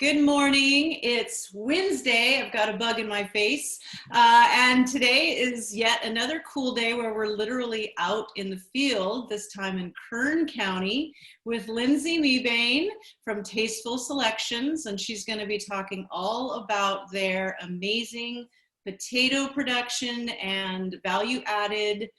Good morning. It's Wednesday. I've got a bug in my face. And today is yet another cool day where we're literally out in the field, this time in Kern County, with Lindsey Mebane from Tasteful Selections. And she's going to be talking all about their amazing potato production and value-added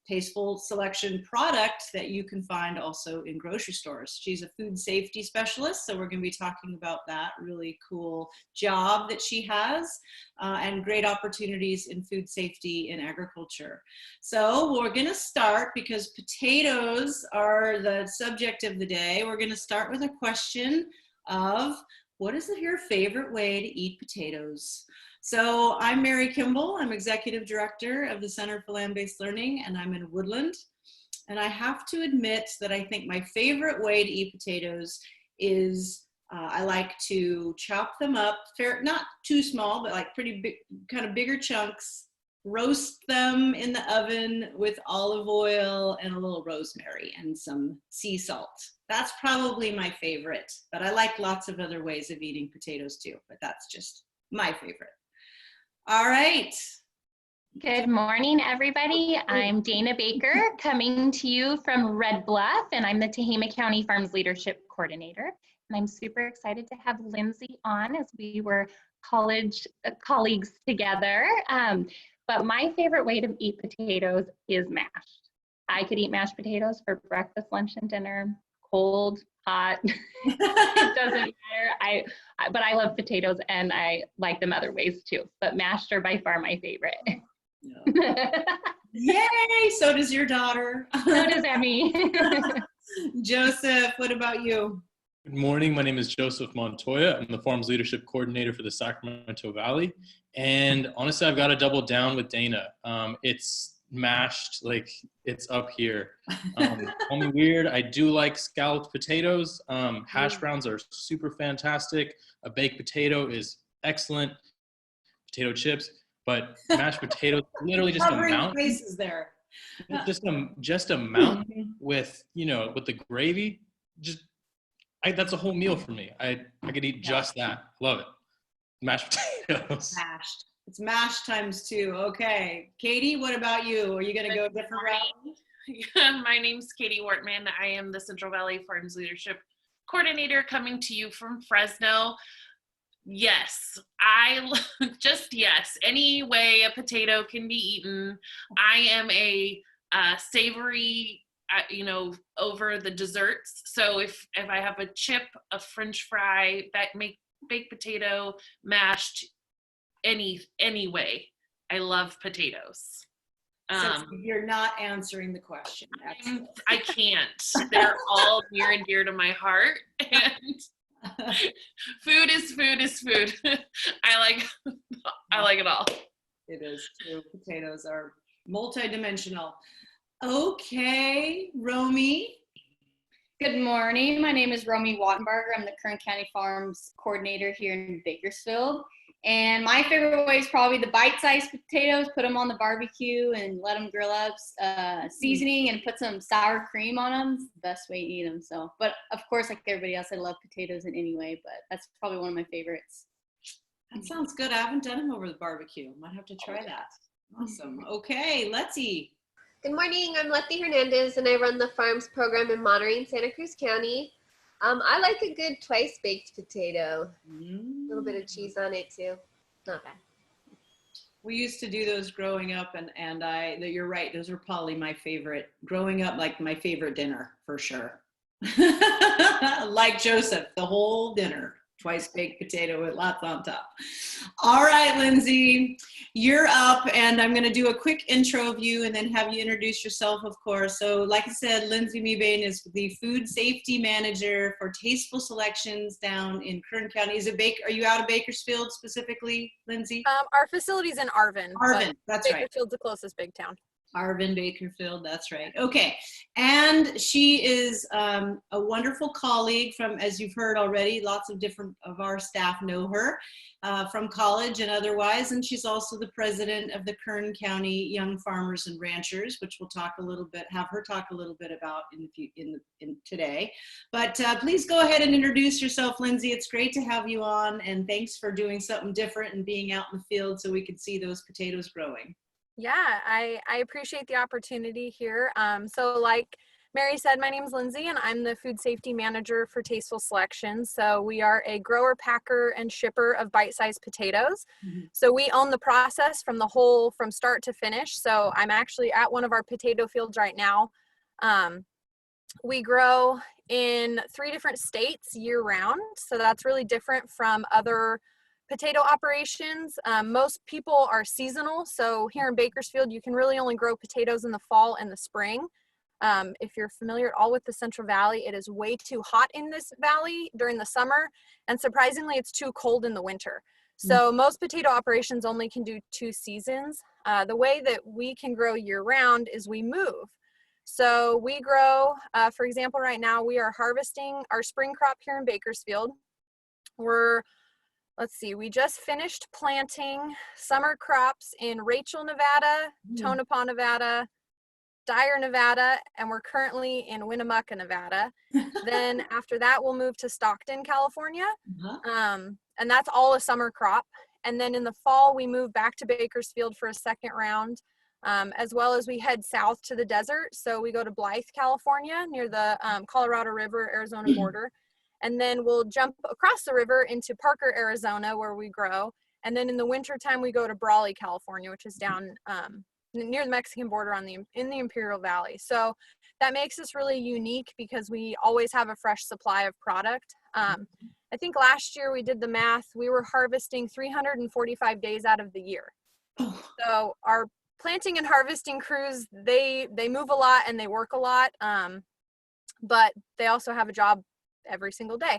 Tasteful Selection product that you can find also in grocery stores. She's a food safety specialist, so we're going to be talking about that really cool job that she has and great opportunities in food safety in agriculture. So we're going to start, because potatoes are the subject of the day, we're going to start with a question of, what is your favorite way to eat potatoes? So I'm Mary Kimball. I'm Executive Director of the Center for Land-Based Learning, and I'm in Woodland. And I have to admit that I think my favorite way to eat potatoes is I like to chop them up, not too small, but like pretty big, kind of bigger chunks, roast them in the oven with olive oil and a little rosemary and some sea salt. That's probably my favorite, but I like lots of other ways of eating potatoes too, but that's just my favorite. All right. Good morning, everybody. I'm Dana Baker, coming to you from Red Bluff, and I'm the Tehama County Farms Leadership Coordinator. And I'm super excited to have Lindsey on, as we were college colleagues together. But my favorite way to eat potatoes is mashed. I could eat mashed potatoes for breakfast, lunch, and dinner, cold, hot, it doesn't matter. But I love potatoes and I like them other ways too. But mashed are by far my favorite. Yeah. Yay! So does your daughter. So does Emmy. Joseph, what about you? Good morning. My name is Joseph Montoya. I'm the Farms Leadership Coordinator for the Sacramento Valley. And honestly, I've got to double down with Dana. It's mashed, like it's up here. Call me weird. I do like scalloped potatoes. Hash browns are super fantastic. A baked potato is excellent. Potato chips, but mashed potatoes, literally just a mountain. Faces there. Just a mountain with, with the gravy. That's a whole meal for me. I could eat just that. Love it. Mashed potatoes. Mashed. It's mashed times 2. Okay. Katie, what about you? Are you going to go a different route? Yeah, my name's Katie Wortman. I am the Central Valley Farms Leadership Coordinator, coming to you from Fresno. Yes, yes. Any way a potato can be eaten. I am a savory, over the desserts. So if I have a chip, a French fry, baked potato, mashed, any way, I love potatoes. So you're not answering the question. I can't. They're all near and dear to my heart. And food is food is food. I like it all. It is true. Potatoes are multidimensional. Okay, Romy. Good morning. My name is Romy Wattenberger. I'm the Kern County Farms Coordinator here in Bakersfield. And my favorite way is probably the bite-sized potatoes. Put them on the barbecue and let them grill up. Seasoning and put some sour cream on them. It's the best way to eat them. So, but of course, like everybody else, I love potatoes in any way. But that's probably one of my favorites. That sounds good. I haven't done them over the barbecue. Might have to try that. Awesome. Okay, let's eat. Good morning. I'm Letty Hernandez, and I run the Farms program in Monterey and Santa Cruz County. I like a good twice baked potato. A little bit of cheese on it too. Not bad. We used to do those growing up, and you're right. Those were probably my favorite. Growing up, like my favorite dinner for sure. Like Joseph, the whole dinner. Twice baked potato with lots on top. All right, Lindsey, you're up, and I'm going to do a quick intro of you and then have you introduce yourself, of course. So like I said, Lindsey Mebane is the Food Safety Manager for Tasteful Selections down in Kern County. Are you out of Bakersfield specifically, Lindsey? Our facility's in Arvin. Arvin, that's right. Bakersfield's the closest big town. Arvin Bakerfield, that's right. Okay, and she is a wonderful colleague from, as you've heard already, lots of different of our staff know her from college and otherwise, and she's also the president of the Kern County Young Farmers and Ranchers, which we'll talk a little bit, have her talk a little bit about in today. But please go ahead and introduce yourself, Lindsey. It's great to have you on, and thanks for doing something different and being out in the field so we could see those potatoes growing. Yeah, I appreciate the opportunity here. So like Mary said, my name is Lindsey and I'm the food safety manager for Tasteful Selections. So we are a grower, packer, and shipper of bite-sized potatoes. Mm-hmm. So we own the process from start to finish. So I'm actually at one of our potato fields right now. We grow in 3 different states year round. So that's really different from other potato operations. Most people are seasonal. So here in Bakersfield, you can really only grow potatoes in the fall and the spring. If you're familiar at all with the Central Valley, it is way too hot in this valley during the summer. And surprisingly, it's too cold in the winter. So most potato operations only can do 2 seasons. The way that we can grow year round is we move. So we grow, for example, right now we are harvesting our spring crop here in Bakersfield. We just finished planting summer crops in Rachel, Nevada, Tonopah, Nevada, Dyer, Nevada, and we're currently in Winnemucca, Nevada. Then after that, we'll move to Stockton, California. And that's all a summer crop. And then in the fall, we move back to Bakersfield for a second round, as well as we head south to the desert. So we go to Blythe, California, near the Colorado River, Arizona border. And then we'll jump across the river into Parker, Arizona, where we grow. And then in the wintertime, we go to Brawley, California, which is down near the Mexican border in the Imperial Valley. So that makes us really unique because we always have a fresh supply of product. I think last year we did the math. We were harvesting 345 days out of the year. So our planting and harvesting crews, they move a lot and they work a lot, but they also have a job every single day.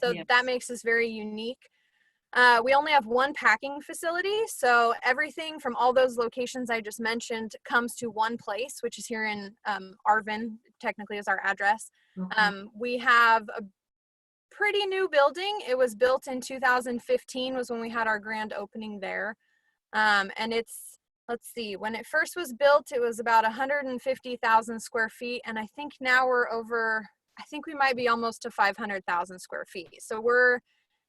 So yes. That makes us very unique. We only have 1 packing facility, so everything from all those locations I just mentioned comes to one place, which is here in Arvin, technically is our address. We have a pretty new building. It was built in 2015 was when we had our grand opening there. And it's, when it first was built, it was about 150,000 square feet. And I think now I think we might be almost to 500,000 square feet. So we're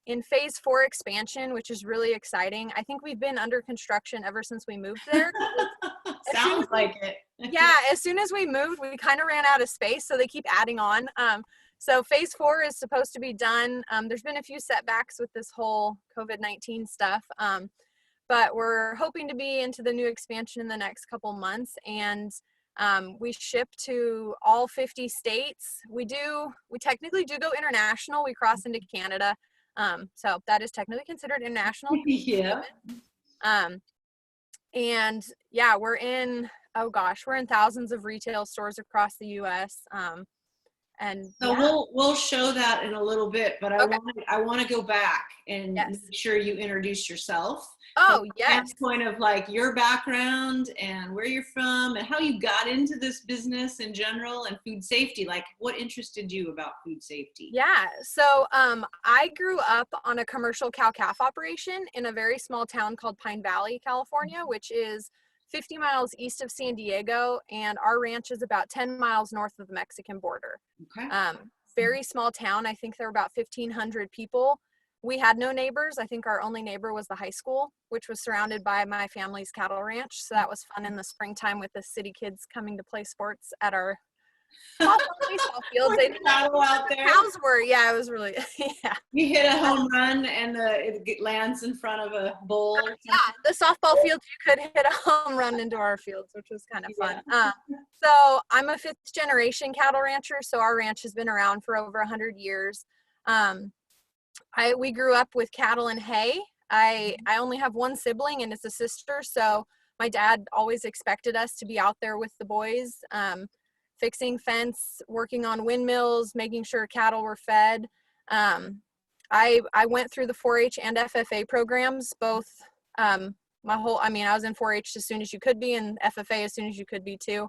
in phase 4 expansion, which is really exciting. I think we've been under construction ever since we moved there. Sounds like it. Yeah, as soon as we moved, we kind of ran out of space, so they keep adding on. So phase 4 is supposed to be done. There's been a few setbacks with this whole COVID-19 stuff, but we're hoping to be into the new expansion in the next couple months. And we ship to all 50 states. We technically do go international. We cross into Canada. So that is technically considered international. Yeah. And yeah, we're in thousands of retail stores across the US. And so yeah. we'll show that in a little bit, but okay. I want to go back and yes. make sure you introduce yourself. Oh, yes. Point of like your background and where you're from and how you got into this business in general and food safety. Like what interested you about food safety? Yeah. So I grew up on a commercial cow-calf operation in a very small town called Pine Valley, California, which is 50 miles east of San Diego, and our ranch is about 10 miles north of the Mexican border. Okay. Very small town. I think there were about 1,500 people. We had no neighbors. I think our only neighbor was the high school, which was surrounded by my family's cattle ranch. So that was fun in the springtime with the city kids coming to play sports at our baseball fields. They didn't know out there. Cows were. Yeah, it was really, yeah. You hit a home run and it lands in front of a bowl. Yeah, the softball fields, you could hit a home run into our fields, which was kind of fun. Yeah. So I'm a 5th generation cattle rancher. So our ranch has been around for over 100 years. We grew up with cattle and hay. I only have 1 sibling and it's a sister. So my dad always expected us to be out there with the boys, fixing fence, working on windmills, making sure cattle were fed. I went through the 4-H and FFA programs, both I mean, I was in 4-H as soon as you could be, and FFA as soon as you could be too.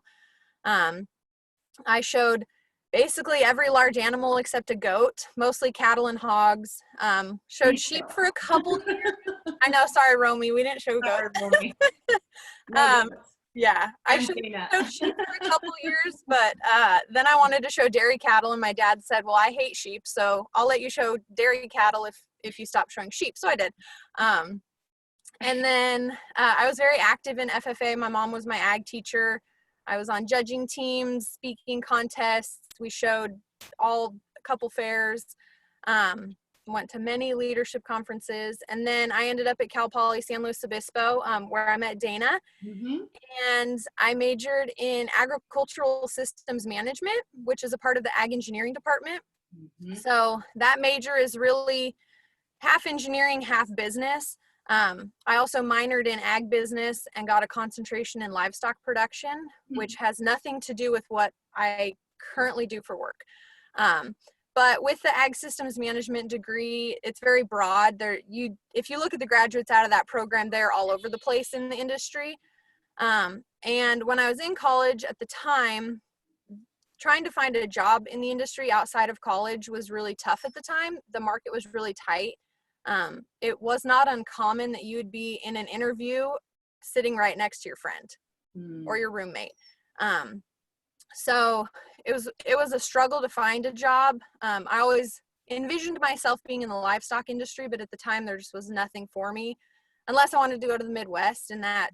I showed basically every large animal except a goat, mostly cattle and hogs. Showed sheep for a couple years. I know, sorry, Romy, we didn't show goats. Sorry, Romy. Yeah, I showed sheep for a couple years, but then I wanted to show dairy cattle, and my dad said, well, I hate sheep, so I'll let you show dairy cattle if you stop showing sheep. So I did. And then I was very active in FFA. My mom was my ag teacher. I was on judging teams, speaking contests. We showed a couple fairs, went to many leadership conferences. And then I ended up at Cal Poly San Luis Obispo, where I met Dana. And I majored in agricultural systems management, which is a part of the ag engineering department. So that major is really half engineering, half business. I also minored in ag business and got a concentration in livestock production, which has nothing to do with what I currently do for work. But with the ag systems management degree, it's very broad. If you look at the graduates out of that program, they're all over the place in the industry. And when I was in college at the time, trying to find a job in the industry outside of college was really tough at the time. The market was really tight. It was not uncommon that you would be in an interview sitting right next to your friend or your roommate. So it was a struggle to find a job. I always envisioned myself being in the livestock industry, but at the time there just was nothing for me unless I wanted to go to the Midwest, and that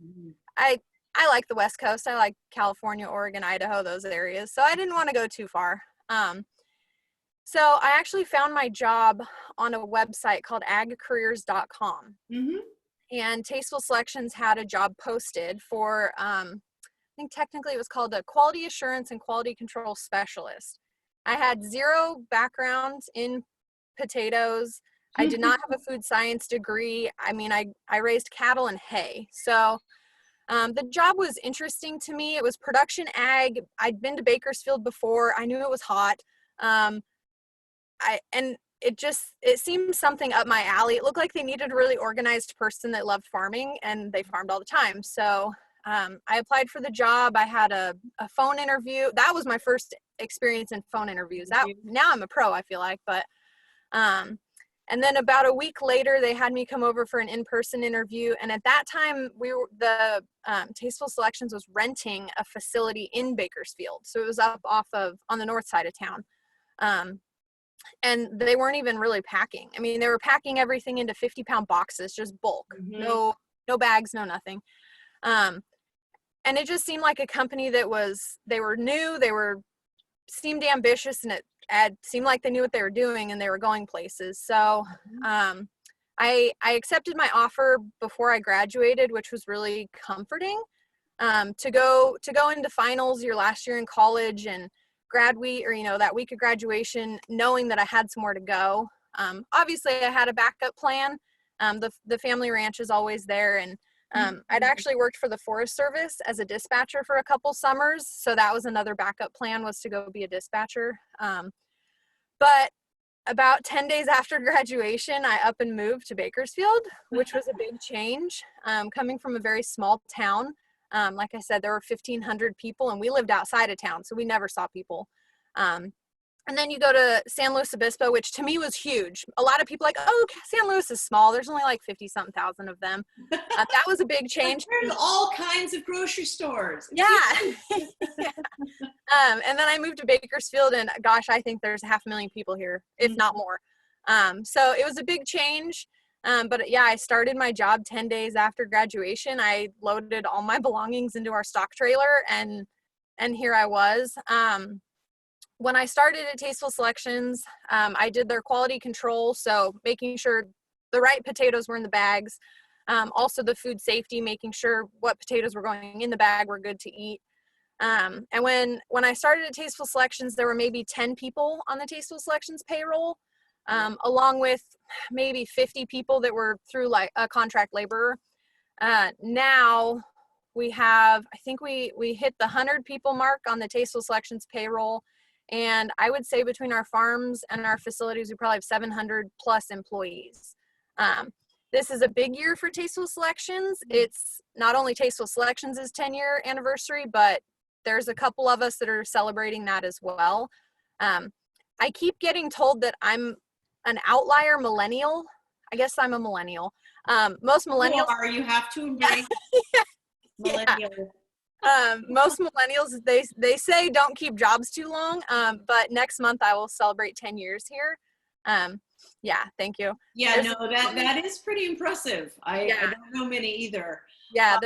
I like the West Coast. I like California, Oregon, Idaho, those areas. So I didn't want to go too far. So I actually found my job on a website called agcareers.com. And Tasteful Selections had a job posted for, I think technically it was called a quality assurance and quality control specialist. I had zero background in potatoes. I did not have a food science degree. I mean, I raised cattle and hay. So the job was interesting to me. It was production ag. I'd been to Bakersfield before. I knew it was hot. It seemed something up my alley. It looked like they needed a really organized person that loved farming, and they farmed all the time. So I applied for the job. I had a phone interview. That was my first experience in phone interviews. Now I'm a pro, I feel like, but and then about a week later, they had me come over for an in-person interview. And at that time, Tasteful Selections was renting a facility in Bakersfield. So it was up on the north side of town. And they weren't even really packing. I mean, they were packing everything into 50-pound boxes, just bulk. No bags, no nothing. And it just seemed like a company they were new, seemed ambitious, and it seemed like they knew what they were doing and they were going places. So I accepted my offer before I graduated, which was really comforting. To go into finals your last year in college and grad week, or that week of graduation, knowing that I had somewhere to go. Obviously I had a backup plan. The family ranch is always there, and I'd actually worked for the Forest Service as a dispatcher for a couple summers, so that was another backup plan, was to go be a dispatcher. But about 10 days after graduation, I up and moved to Bakersfield, which was a big change. Coming from a very small town, like I said, there were 1,500 people, and we lived outside of town, so we never saw people. And then you go to San Luis Obispo, which to me was huge. A lot of people like, oh, San Luis is small. There's only like 50-something thousand of them. That was a big change. There's all kinds of grocery stores. Yeah. And then I moved to Bakersfield, and gosh, I think there's 500,000 people here, if not more. So it was a big change. But yeah, I started my job 10 days after graduation. I loaded all my belongings into our stock trailer, and here I was. When I started at Tasteful Selections, I did their quality control, so making sure the right potatoes were in the bags. Also the food safety, making sure what potatoes were going in the bag were good to eat. And when I started at Tasteful Selections, there were maybe 10 people on the Tasteful Selections payroll, along with maybe 50 people that were through like a contract laborer. Now we have, I think we hit the 100 people mark on the Tasteful Selections payroll. And I would say between our farms and our facilities, we probably have 700 plus employees. this is a big year for Tasteful Selections. It's not only Tasteful Selections' 10-year anniversary, but there's a couple of us that are celebrating that as well. I keep getting told that I'm an outlier millennial. I guess I'm a millennial. Most millennials you have to embrace millennial. Most millennials, they say don't keep jobs too long, but next month I will celebrate 10 years here. Yeah, thank you. Yeah, that is pretty impressive. I don't know many either. Yeah,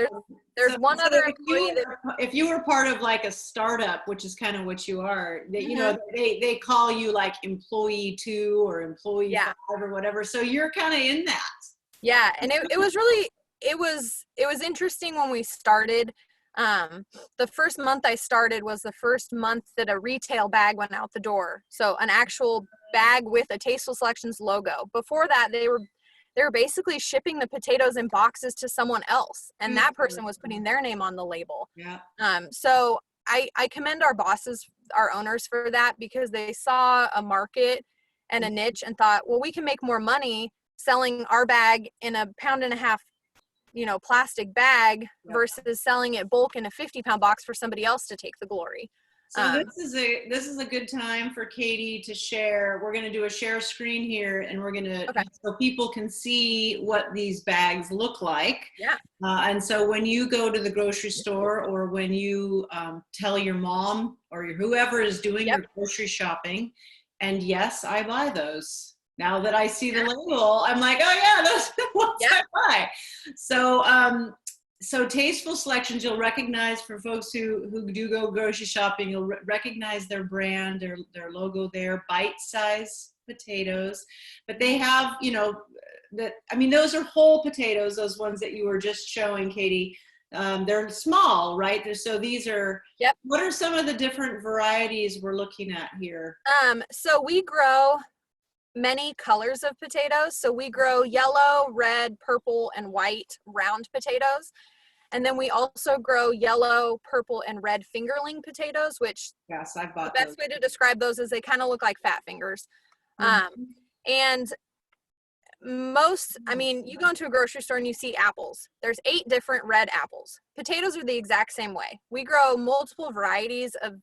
there's one other employee if you were part of like a startup, which is kind of what you are, you know, they call you like employee 2 or employee 5 or whatever. So you're kind of in that. Yeah, and it was really, it was interesting when we started. The first month I started was the first month that a retail bag went out the door. So an actual bag with a Tasteful Selections logo. Before that, they were basically shipping the potatoes in boxes to someone else, and that person was putting their name on the label. Yeah. So I commend our bosses, our owners, for that, because they saw a market and a niche and thought, well, we can make more money selling our bag in a 1.5 pound, you know, plastic bag versus selling it bulk in a 50-pound box for somebody else to take the glory. So this is a good time for Katie to share. We're going to do a share screen here, and we're going to so people can see what these bags look like. Yeah. And so when you go to the grocery store, or when you tell your mom or whoever is doing your grocery shopping, and yes, I buy those. Now that I see the label, I'm like, oh yeah, those are the ones I buy. So Tasteful Selections, you'll recognize, for folks who do go grocery shopping, you'll recognize their brand, their logo there, bite-sized potatoes. But they have, you know, those are whole potatoes, those ones that you were just showing, Katie. They're small, right? So these are, what are some of the different varieties we're looking at here? So we grow many colors of potatoes. So we grow yellow, red, purple, and white round potatoes. And then we also grow yellow, purple, and red fingerling potatoes, which I've bought the best way to describe those is they kind of look like fat fingers. And you go into a grocery store and you see apples. There's 8 different red apples. Potatoes are the exact same way. We grow multiple varieties of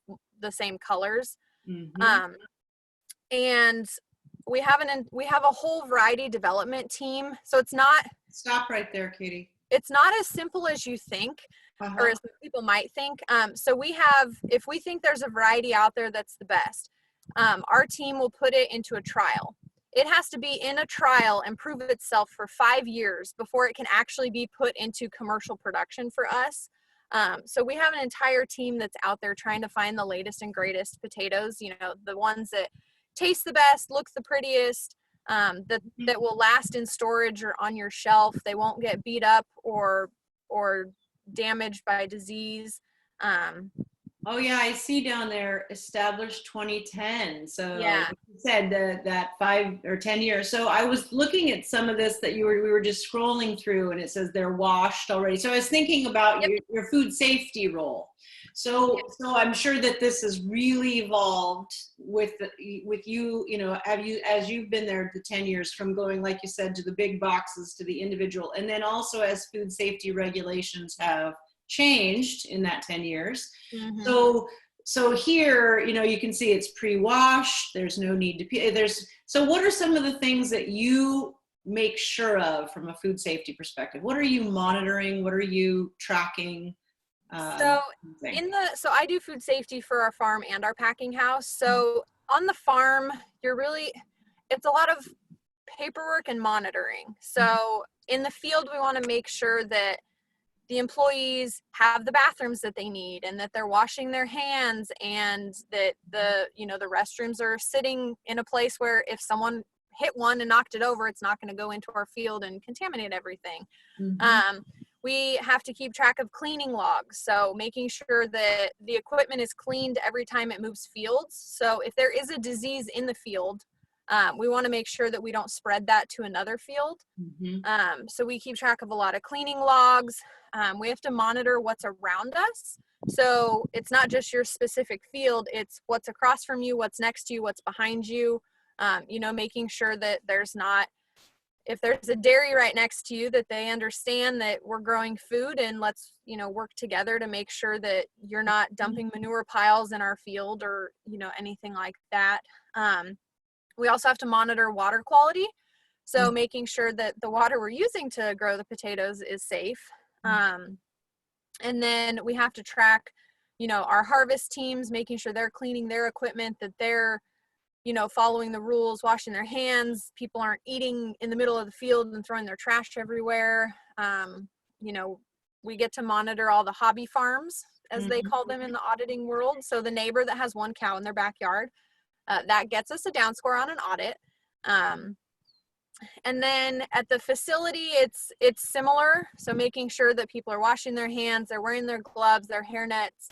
the same colors. And we have a whole variety development team. So it's not. Stop right there, Katie. It's not as simple as you think, or as people might think. So if we think there's a variety out there that's the best, our team will put it into a trial. It has to be in a trial and prove itself for 5 years before it can actually be put into commercial production for us. So we have an entire team that's out there trying to find the latest and greatest potatoes, you know, the ones that taste the best, look the prettiest, that will last in storage or on your shelf. They won't get beat up or damaged by disease. Oh yeah, I see down there, established 2010. So yeah, like you said that 5 or 10 years. So I was looking at some of this that we were just scrolling through, and it says they're washed already. So I was thinking about your food safety role. So I'm sure that this has really evolved with you, you know, as you've been there the 10 years, from going, like you said, to the big boxes to the individual, and then also as food safety regulations have changed in that 10 years. So here, you know, you can see it's pre-washed. There's no need to so what are some of the things that you make sure of from a food safety perspective? What are you monitoring? What are you tracking? So I do food safety for our farm and our packing house. So on the farm, it's a lot of paperwork and monitoring. So in the field, we want to make sure that the employees have the bathrooms that they need, and that they're washing their hands, and that the restrooms are sitting in a place where if someone hit one and knocked it over, it's not going to go into our field and contaminate everything. We have to keep track of cleaning logs. So making sure that the equipment is cleaned every time it moves fields. So if there is a disease in the field, we want to make sure that we don't spread that to another field. So we keep track of a lot of cleaning logs. We have to monitor what's around us. So it's not just your specific field, it's what's across from you, what's next to you, what's behind you, you know, making sure that there's not if there's a dairy right next to you, that they understand that we're growing food, and let's, work together to make sure that you're not dumping manure piles in our field or, anything like that. We also have to monitor water quality. So making sure that the water we're using to grow the potatoes is safe. And then we have to track, our harvest teams, making sure they're cleaning their equipment, that they're, following the rules, washing their hands. People aren't eating in the middle of the field and throwing their trash everywhere. We get to monitor all the hobby farms, as they call them in the auditing world. So the neighbor that has one cow in their backyard, that gets us a down score on an audit. And then at the facility, it's similar. So making sure that people are washing their hands, they're wearing their gloves, their hairnets,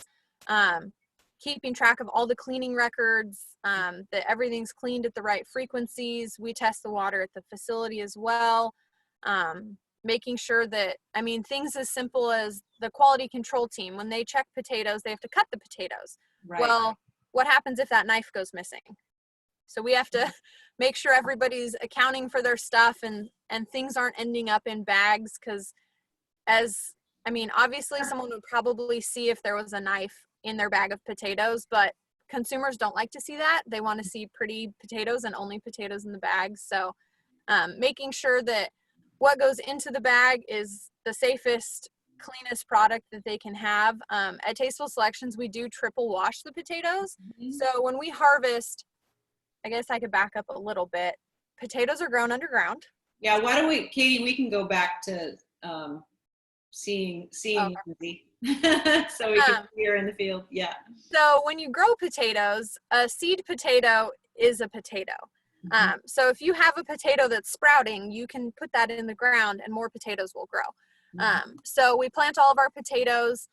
keeping track of all the cleaning records, that everything's cleaned at the right frequencies. We test the water at the facility as well. Making sure that, things as simple as the quality control team, when they check potatoes, they have to cut the potatoes. Right. Well, what happens if that knife goes missing? So we have to make sure everybody's accounting for their stuff, and things aren't ending up in bags, because obviously someone would probably see if there was a knife in their bag of potatoes, but consumers don't like to see that. They want to see pretty potatoes and only potatoes in the bag. So making sure that what goes into the bag is the safest, cleanest product that they can have. At Tasteful Selections, we do triple wash the potatoes. So when we harvest, I guess I could back up a little bit. Potatoes are grown underground. Yeah, why don't we, Katie, we can go back to seeing Lindsey. So we can see her in the field. Yeah. So when you grow potatoes, a seed potato is a potato. So if you have a potato that's sprouting, you can put that in the ground and more potatoes will grow. So we plant all of our potatoes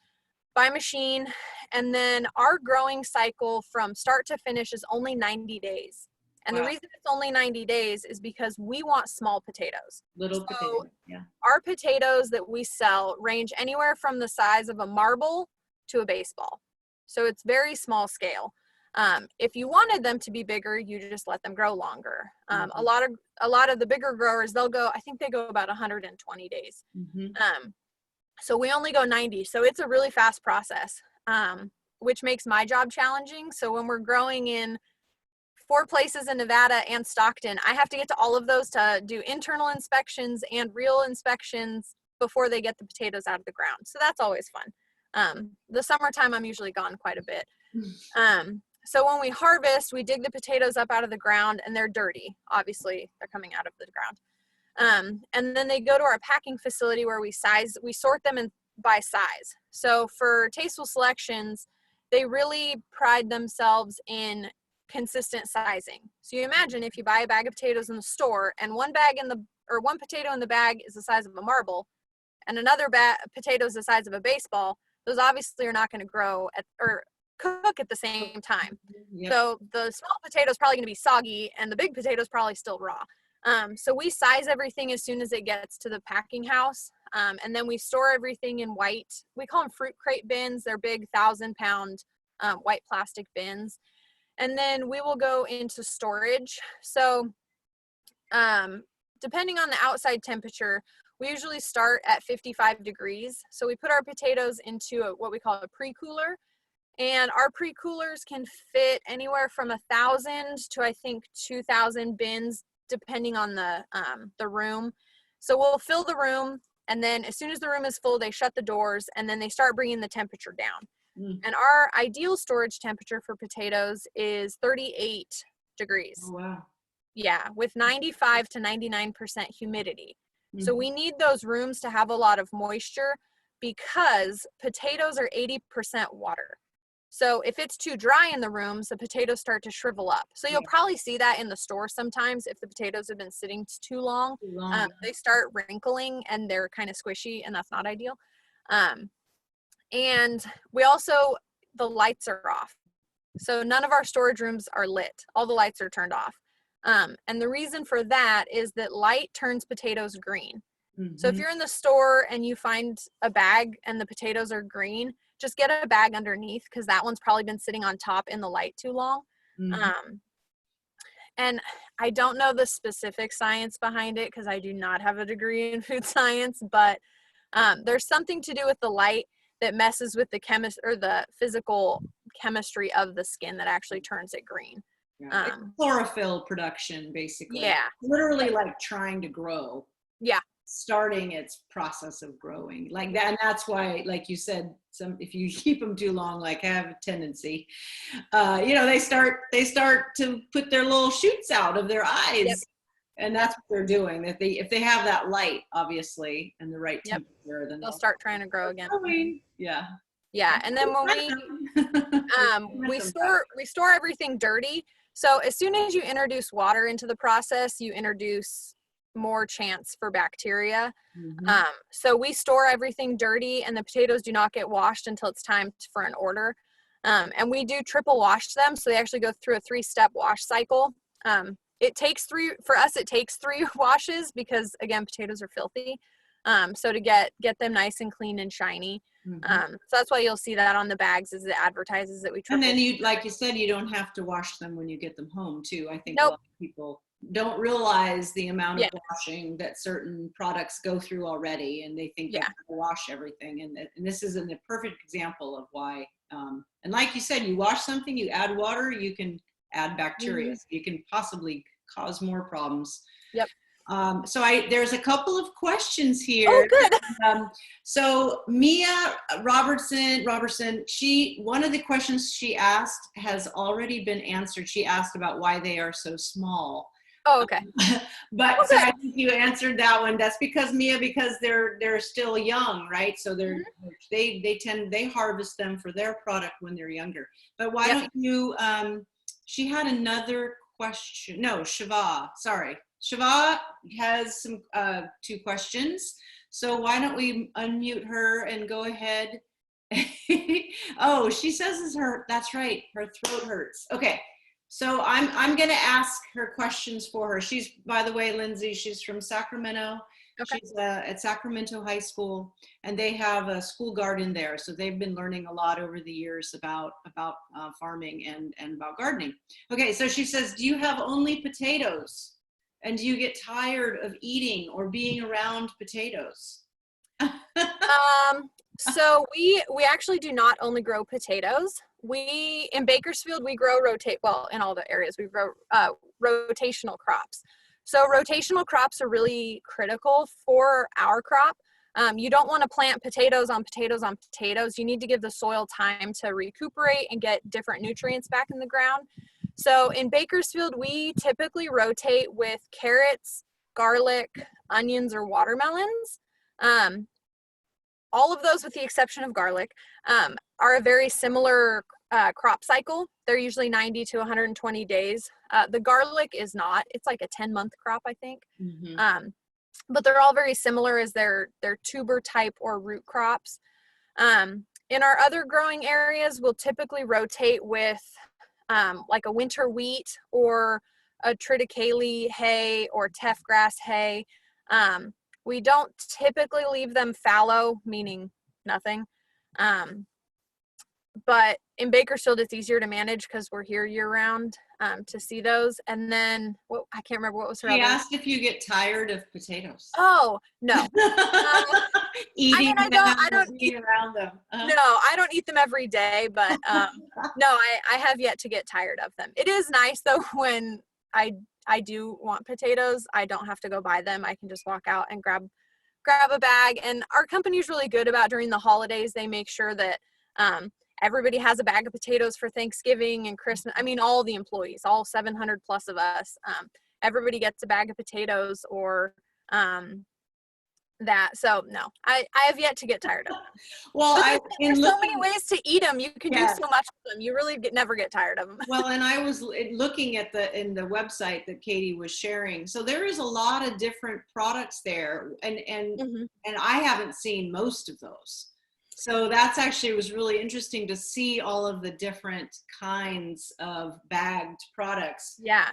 by machine, and then our growing cycle from start to finish is only 90 days. And the reason it's only 90 days is because we want small potatoes. Little potatoes, yeah. Our potatoes that we sell range anywhere from the size of a marble to a baseball. So it's very small scale. If you wanted them to be bigger, you just let them grow longer. A lot of the bigger growers, I think they go about 120 days. So we only go 90. So it's a really fast process, which makes my job challenging. So when we're growing in 4 places in Nevada and Stockton, I have to get to all of those to do internal inspections and real inspections before they get the potatoes out of the ground. So that's always fun. The summertime, I'm usually gone quite a bit. So when we harvest, we dig the potatoes up out of the ground, and they're dirty. Obviously, they're coming out of the ground. And then they go to our packing facility where we sort them by size. So for Tasteful Selections, they really pride themselves in consistent sizing. So you imagine if you buy a bag of potatoes in the store, and one potato in the bag is the size of a marble, and another potato is the size of a baseball, those obviously are not going to grow or cook at the same time. Yep. So the small potato is probably going to be soggy, and the big potato is probably still raw. So we size everything as soon as it gets to the packing house, and then we store everything in white, we call them fruit crate bins. They're big 1,000-pound white plastic bins. And then we will go into storage. So depending on the outside temperature, we usually start at 55 degrees. So we put our potatoes into what we call a pre-cooler. And our pre-coolers can fit anywhere from 1,000 to, I think, 2,000 bins, depending on the room. So we'll fill the room, and then as soon as the room is full, they shut the doors, and then they start bringing the temperature down. And our ideal storage temperature for potatoes is 38 degrees. Oh, wow. Yeah, with 95 to 99% humidity. So we need those rooms to have a lot of moisture, because potatoes are 80% water. So if it's too dry in the rooms, the potatoes start to shrivel up. So you'll probably see that in the store sometimes. If the potatoes have been sitting too long, they start wrinkling and they're kind of squishy, and that's not ideal. And we also, the lights are off. So none of our storage rooms are lit. All the lights are turned off. And the reason for that is that light turns potatoes green. So if you're in the store and you find a bag and the potatoes are green, just get a bag underneath, because that one's probably been sitting on top in the light too long. And I don't know the specific science behind it because I do not have a degree in food science, but there's something to do with the light that messes with the physical chemistry of the skin that actually turns it green. Yeah. It's chlorophyll production, basically. Yeah. Literally like trying to grow. Yeah. Starting its process of growing like that. And that's why, like you said, if you keep them too long, like have a tendency, they start to put their little shoots out of their eyes. Yep. And that's what they're doing. If they have that light, obviously, and the right temperature, then they'll start trying to grow again. Yeah. Yeah. And then when we store everything dirty. So as soon as you introduce water into the process, you introduce more chance for bacteria. Mm-hmm. So we store everything dirty, and the potatoes do not get washed until it's time for an order. And we do triple wash them. So they actually go through a 3-step wash cycle. It takes 3 washes because, again, potatoes are filthy. So to get them nice and clean and shiny. Mm-hmm. So that's why you'll see that on the bags, is it advertises that we triple. And then like you said, you don't have to wash them when you get them home too. I think a lot of people don't realize the amount of washing that certain products go through already, and they think they have to wash everything. And this is a perfect example of why. And like you said, you wash something, you add water, you can add bacteria. Mm-hmm. So you can possibly cause more problems. Yep. So there's a couple of questions here. Oh, good. So Mia Robertson, one of the questions she asked has already been answered. She asked about why they are so small. Oh, okay. But so I think you answered that one. That's because they're still young, right? So they harvest them for their product when they're younger. But why don't you? She had another question. No, Shiva. Sorry. Shiva has some 2 questions. So why don't we unmute her and go ahead? Oh, she says that's right. Her throat hurts. Okay. So I'm going to ask her questions for her. She's, by the way, Lindsay, she's from Sacramento. Okay. She's at Sacramento High School, and they have a school garden there. So they've been learning a lot over the years about farming and about gardening. Okay. So she says, do you have only potatoes? And do you get tired of eating or being around potatoes? So we actually do not only grow potatoes. In Bakersfield, we grow in all the areas, we grow rotational crops. So rotational crops are really critical for our crop. You don't want to plant potatoes on potatoes on potatoes. You need to give the soil time to recuperate and get different nutrients back in the ground. So in Bakersfield, we typically rotate with carrots, garlic, onions, or watermelons. All of those, with the exception of garlic, are a very similar crop cycle. They're usually 90 to 120 days. The garlic is not. It's like a 10-month crop, I think. Mm-hmm. But they're all very similar as they're tuber type or root crops. In our other growing areas, we'll typically rotate with like a winter wheat or a triticale hay or teff grass hay. We don't typically leave them fallow, meaning nothing. But in Bakersfield, it's easier to manage because we're here year round to see those. And then I can't remember what was her. She asked if you get tired of potatoes. Oh, no. Eating I don't eat around them. No, I don't eat them every day, but no, I have yet to get tired of them. It is nice though when I do want potatoes, I don't have to go buy them. I can just walk out and grab a bag. And our company's really good about during the holidays, they make sure that everybody has a bag of potatoes for Thanksgiving and Christmas. I mean, all the employees, all 700 plus of us, everybody gets a bag of potatoes or that. So no, I have yet to get tired of them. Well, there's so many ways to eat them. You can do so much with them. You really never get tired of them. Well, and I was looking at in the website that Katie was sharing. So there is a lot of different products there, and mm-hmm. and I haven't seen most of those. So that's actually, it was really interesting to see all of the different kinds of bagged products. Yeah.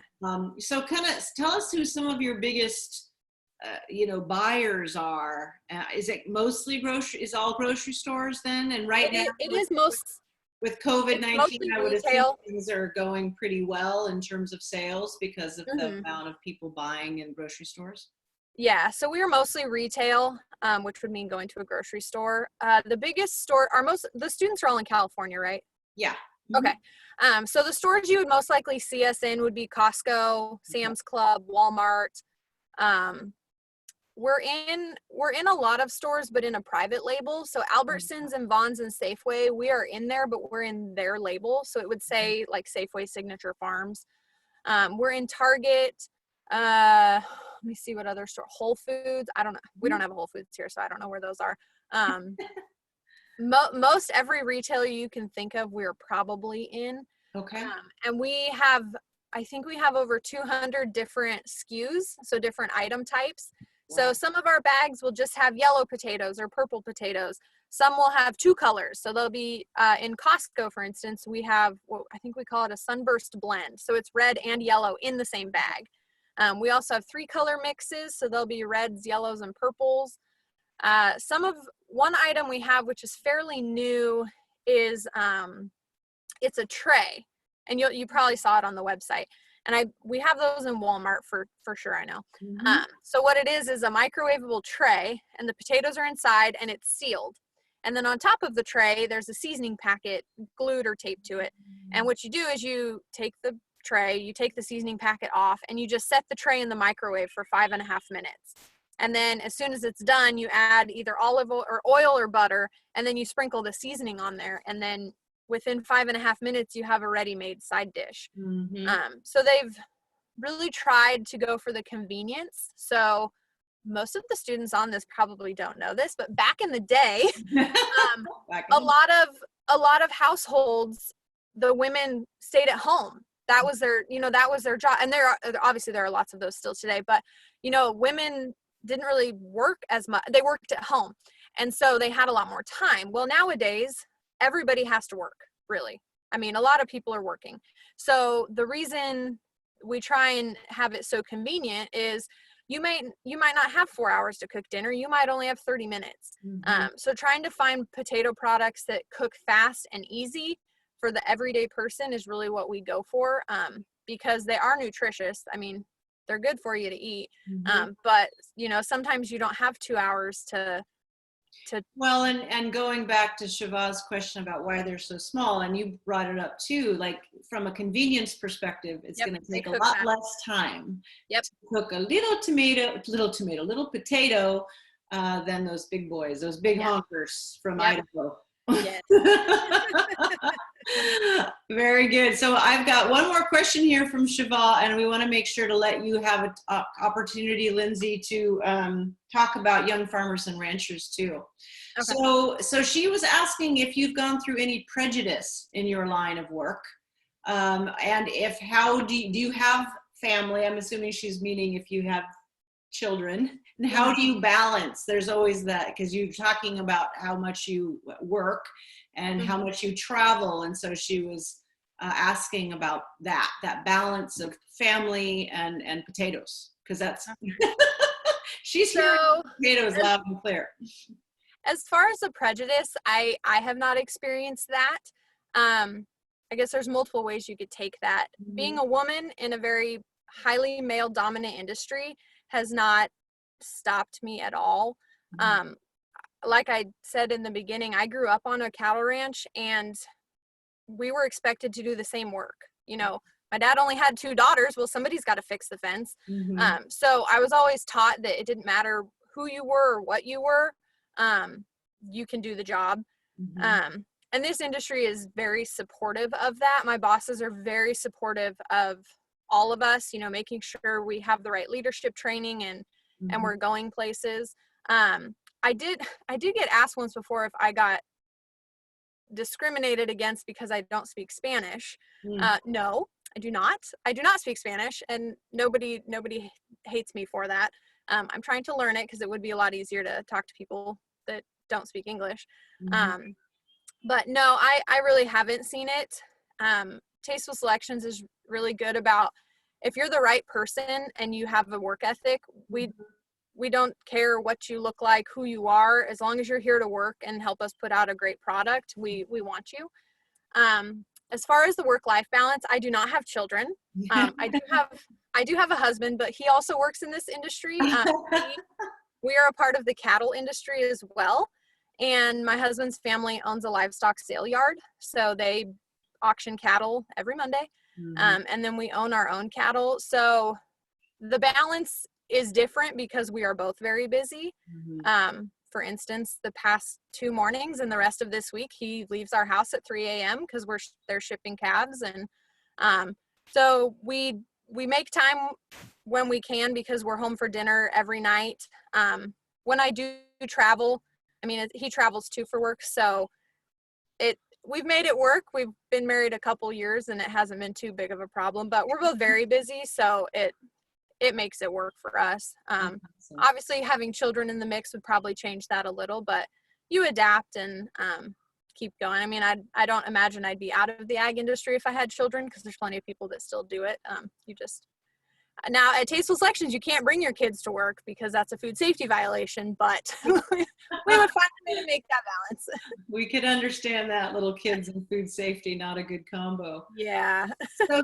So kind of tell us who some of your biggest buyers are. Is it mostly is all grocery stores then? And right now it is most. With COVID-19, mostly I would assume retail. things are going pretty well in terms of sales because of the Mhm. amount of people buying in grocery stores. Yeah, so we are mostly retail, which would mean going to a grocery store. The biggest store, the students are all in California, right? Yeah. Okay. So the stores you would most likely see us in would be Costco, Sam's Club, Walmart. We're in a lot of stores, but in a private label. So Albertsons and Vons and Safeway, we are in there, but we're in their label. So it would say like Safeway Signature Farms. We're in Target. Let me see what other store. Whole Foods. I don't know. We don't have a Whole Foods here, so I don't know where those are. Most every retailer you can think of, we're probably in. Okay. And I think we have over 200 different SKUs, so different item types. So some of our bags will just have yellow potatoes or purple potatoes. Some will have two colors. So they'll be, in Costco, for instance, we have, I think we call it a sunburst blend. So it's red and yellow in the same bag. We also have 3 color mixes. So there'll be reds, yellows, and purples. One item we have, which is fairly new, is it's a tray. And you probably saw it on the website. And we have those in Walmart for sure, I know. So what it is a microwavable tray, and the potatoes are inside, and it's sealed. And then on top of the tray, there's a seasoning packet glued or taped to it. And what you do is you take the tray, you take the seasoning packet off, and you just set the tray in the microwave for 5.5 minutes. And then as soon as it's done, you add either olive oil or butter, and then you sprinkle the seasoning on there. And then within 5.5 minutes, you have a ready-made side dish. So they've really tried to go for the convenience. So most of the students on this probably don't know this, but back in the day, a lot of households, the women stayed at home. That was their job. And there are lots of those still today, but women didn't really work as much. They worked at home. And so they had a lot more time. Well, nowadays, everybody has to work, really. I mean, a lot of people are working. So the reason we try and have it so convenient is you might not have 4 hours to cook dinner. You might only have 30 minutes. So trying to find potato products that cook fast and easy for the everyday person is really what we go for, because they are nutritious. I mean, they're good for you to eat. But sometimes you don't have 2 hours to well, and going back to Shiva's question about why they're so small, and you brought it up too, like from a convenience perspective, it's going to take a lot less time to cook a little potato than those big boys, those big honkers from Idaho. Yes. Very good. So I've got one more question here from Shiva, and we want to make sure to let you have an opportunity, Lindsey, to talk about young farmers and ranchers too. Okay. So she was asking if you've gone through any prejudice in your line of work, and do you have family? I'm assuming she's meaning if you have children, and how do you balance? There's always that, because you're talking about how much you work and how much you travel, and so she was asking about that balance of family and potatoes, because that's she's hearing potatoes loud and clear. As far as the prejudice, I have not experienced that. I guess there's multiple ways you could take that. Being a woman in a very highly male dominant industry has not stopped me at all. Like I said in the beginning, I grew up on a cattle ranch, and we were expected to do the same work. My dad only had 2 daughters. Well, somebody's got to fix the fence. So I was always taught that it didn't matter who you were or what you were, you can do the job. And this industry is very supportive of that. My bosses are very supportive of all of us, making sure we have the right leadership training and we're going places. I did get asked once before if I got discriminated against because I don't speak Spanish. No, I do not. I do not speak Spanish, and nobody hates me for that. I'm trying to learn it because it would be a lot easier to talk to people that don't speak English. But no, I really haven't seen it. Tasteful Selections is really good about, if you're the right person and you have a work ethic, we don't care what you look like, who you are, as long as you're here to work and help us put out a great product, we want you. As far as the work-life balance, I do not have children. I do have a husband, but he also works in this industry. We are a part of the cattle industry as well. And my husband's family owns a livestock sale yard. So they auction cattle every Monday. And then we own our own cattle. So the balance is different because we are both very busy. For instance, the past 2 mornings and the rest of this week, he leaves our house at 3 a.m. because they're shipping calves. And so we make time when we can because we're home for dinner every night. When I do travel, I mean, he travels too for work. So we've made it work. We've been married a couple years and it hasn't been too big of a problem, but we're both very busy. So it makes it work for us. Obviously having children in the mix would probably change that a little, but you adapt and keep going. I mean, I don't imagine I'd be out of the ag industry if I had children because there's plenty of people that still do it. Now at Tasteful Selections, you can't bring your kids to work because that's a food safety violation, but we would find a way to make that balance. We could understand that, little kids and food safety, not a good combo. Yeah. So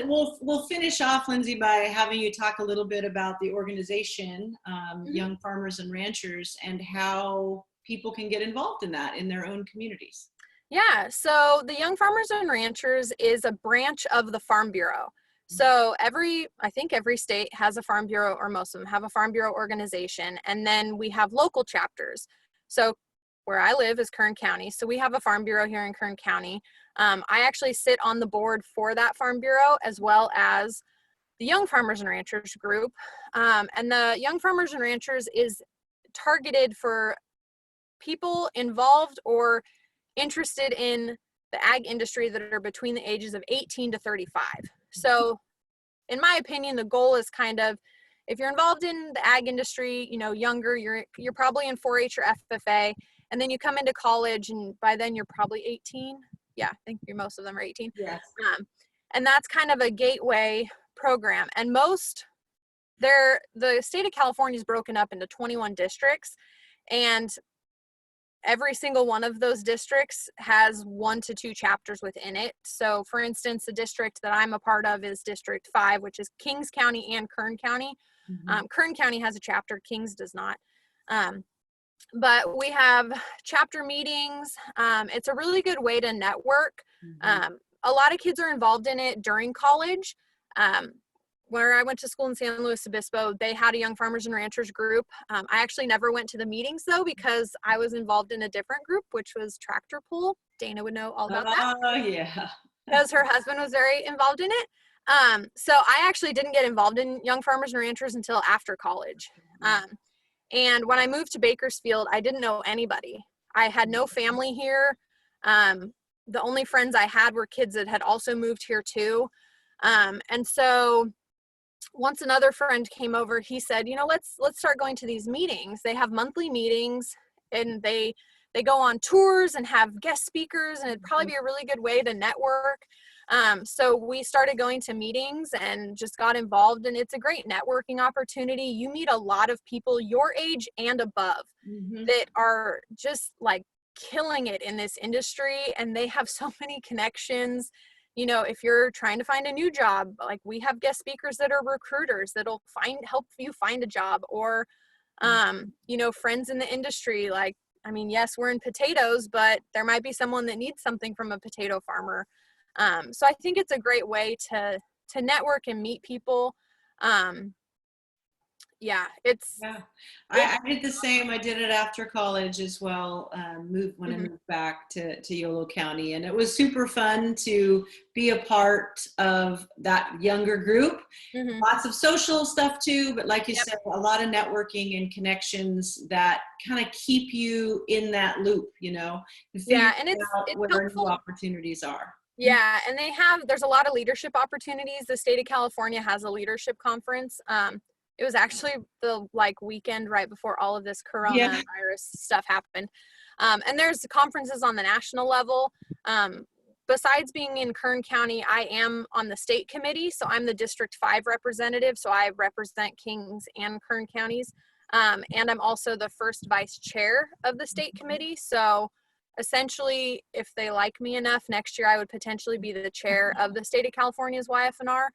we'll finish off, Lindsey, by having you talk a little bit about the organization, Young Farmers and Ranchers, and how people can get involved in that in their own communities. Yeah, so the Young Farmers and Ranchers is a branch of the Farm Bureau. So I think every state has a Farm Bureau, or most of them have a Farm Bureau organization. And then we have local chapters. So where I live is Kern County. So we have a Farm Bureau here in Kern County. I actually sit on the board for that Farm Bureau as well as the Young Farmers and Ranchers group. And the Young Farmers and Ranchers is targeted for people involved or interested in the ag industry that are between the ages of 18 to 35. So in my opinion, the goal is kind of, if you're involved in the ag industry, younger, you're probably in 4-H or FFA, and then you come into college and by then you're probably 18. Yeah, I think most of them are 18. Yes. And that's kind of a gateway program. And the state of California is broken up into 21 districts, and every single one of those districts has 1 to 2 chapters within it. So for instance, the district that I'm a part of is District 5, which is Kings County and Kern County. Kern County has a chapter, Kings does not. But we have chapter meetings. It's a really good way to network. A lot of kids are involved in it during college. Where I went to school in San Luis Obispo, they had a Young Farmers and Ranchers group. I actually never went to the meetings though, because I was involved in a different group, which was tractor pull. Dana would know all about that. Oh yeah. Because her husband was very involved in it. So I actually didn't get involved in Young Farmers and Ranchers until after college. And when I moved to Bakersfield, I didn't know anybody. I had no family here. The only friends I had were kids that had also moved here too. And so once another friend came over, he said, let's start going to these meetings. They have monthly meetings and they go on tours and have guest speakers, and it'd probably be a really good way to network. So we started going to meetings and just got involved, and it's a great networking opportunity. You meet a lot of people your age and above that are just like killing it in this industry, and they have so many connections. If you're trying to find a new job, like we have guest speakers that are recruiters that'll help you find a job, or friends in the industry. Like, I mean, yes, we're in potatoes, but there might be someone that needs something from a potato farmer. So I think it's a great way to network and meet people. I did the same. I did it after college as well. I moved back to Yolo County, and it was super fun to be a part of that younger group. Lots of social stuff too, but like you said, a lot of networking and connections that kind of keep you in that loop, and it's where new opportunities are. Yeah, and there's a lot of leadership opportunities. The state of California has a leadership conference. It was actually the weekend right before all of this coronavirus stuff happened. And there's conferences on the national level. Besides being in Kern County, I am on the state committee. So I'm the District 5 representative. So I represent Kings and Kern counties. And I'm also the first vice chair of the state committee. So essentially, if they like me enough, next year I would potentially be the chair of the state of California's YFNR.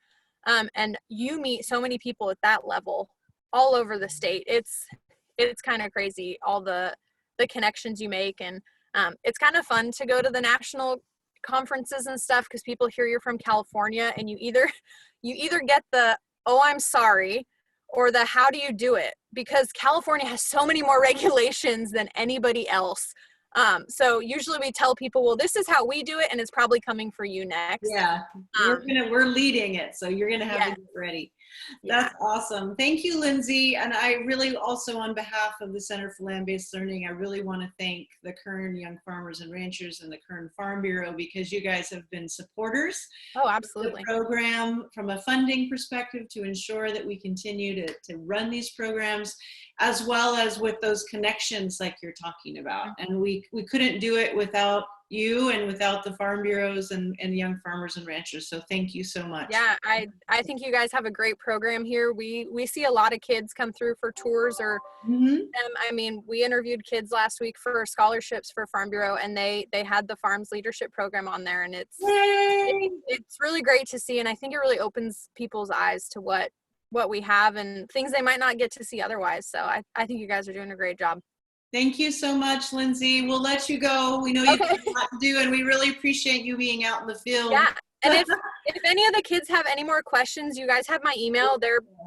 And you meet so many people at that level all over the state. It's kind of crazy, all the connections you make. And it's kind of fun to go to the national conferences and stuff because people hear you're from California, and you either get the, oh, I'm sorry, or the, how do you do it? Because California has so many more regulations than anybody else. So usually we tell people, well, this is how we do it, and it's probably coming for you next. Yeah, we're leading it, so you're gonna have to get ready. That's awesome. Thank you, Lindsey. And I really also, on behalf of the Center for Land-Based Learning, I really want to thank the Kern Young Farmers and Ranchers and the Kern Farm Bureau, because you guys have been supporters. Oh, absolutely. Of the program from a funding perspective to ensure that we continue to run these programs, as well as with those connections like you're talking about. And we couldn't do it without you and without the farm bureaus and young farmers and ranchers. So thank you so much. Yeah, I think you guys have a great program here. We see a lot of kids come through for tours or I mean, we interviewed kids last week for scholarships for Farm Bureau, and they had the Farms Leadership Program on there, and it's really great to see. And I think it really opens people's eyes to what we have and things they might not get to see otherwise. So I think you guys are doing a great job. Thank you so much, Lindsey. We'll let you go. We know you have a lot to do, and we really appreciate you being out in the field. Yeah, and if any of the kids have any more questions, you guys have my email.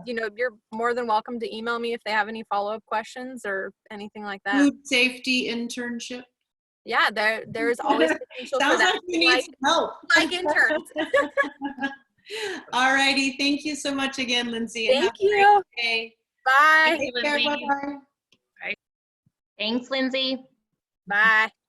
You're more than welcome to email me if they have any follow-up questions or anything like that. Food safety internship. Yeah, there's always potential for that. Sounds like you need some help. Like interns. All righty. Thank you so much again, Lindsey. Thank you. Bye. Take care. Bye-bye. Thanks, Lindsey. Bye.